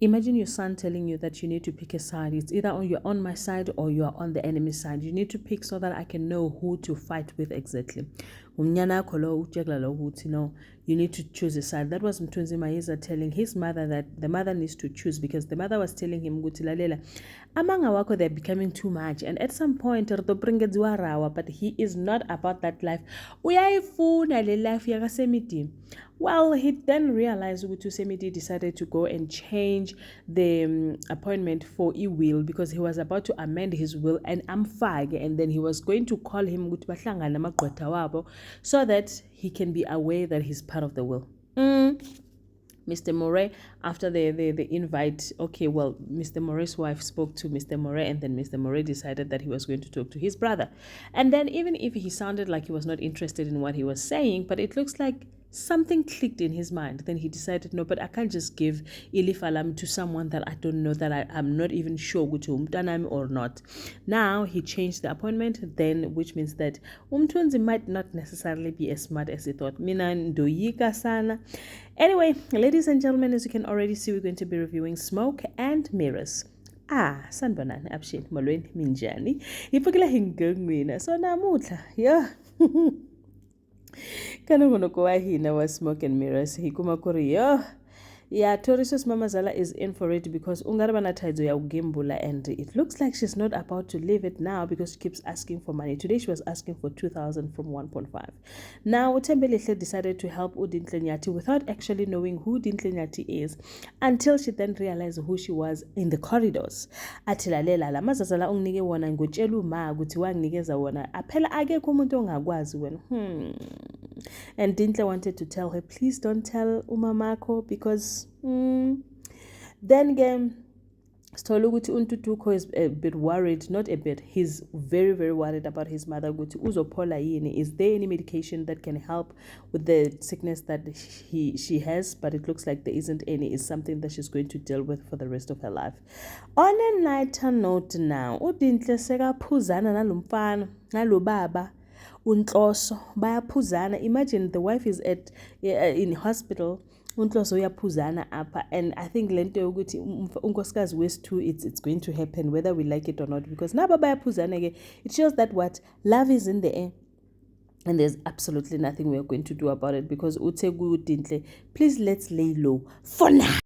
Imagine your son telling you that you need to pick a side. It's either you're on my side or you are on the enemy side. You need to pick so that I can know who to fight with exactly. No, you need to choose a side. That was Mthunzi Mayiza telling his mother that the mother needs to choose, because the mother was telling him, amanga wako, they're becoming too much. And at some point, but he is not about that life. Uyayifuna le life yakaSemidi. Well, he then realized Semidi decided to go and change the appointment for will, because he was about to amend his will and amfage, and then he was going to call him so that he can be aware that he's part of the will. Mr. Moray, after the invite, Mr. Moray's wife spoke to Mr. Moray, and then Mr. Moray decided that he was going to talk to his brother. And then even if he sounded like he was not interested in what he was saying, but it looks like something clicked in his mind. Then he decided, no, but I can't just give Ilifalam to someone that I don't know, that I'm not even sure or not. Now he changed the appointment, then, which means that Umthunzi might not necessarily be as smart as he thought. Mina ndoyika sana. Anyway, ladies and gentlemen, as you can already see, we're going to be reviewing Smoke and Mirrors. Sanibonani abshini molweni minjani iphukile hingengwina so namuhla yeah kanongonoko wa hina wa Smoke and Mirrors hikuma kuri yeah, Torisos Mamazala is in for it, because ungarabana taizo ya ugembula, and it looks like she's not about to leave it now, because she keeps asking for money. Today she was asking for 2,000 from 1.5. Now Utembelehle decided to help Udintle Nyati without actually knowing who Dintle Nyati is, until she then realized who she was in the corridors. Atilalela la mazazala ungnike wona ngotshela uma ukuthi wanginikeza wona aphela akekho umuntu ongakwazi wena. And Dintle wanted to tell her, please don't tell umamako, because then again, Stoluguti Untutuko is a bit worried, not a bit, he's very, very worried about his mother. Is there any medication that can help with the sickness that she has? But it looks like there isn't any. It's something that she's going to deal with for the rest of her life. On a lighter note now, Udintle sekaphuzana nalumfana nalobaba uNhloso bayaphuzana. Imagine the wife is in hospital, uNhloso uyaphuzana apha, and I think lento yokuthi unkosikazi wethu it's going to happen whether we like it or not, because naba bayaphuzana ke, it shows that what love is in the air. And there's absolutely nothing we're going to do about it, because Utegu Dintle, please let's lay low for now.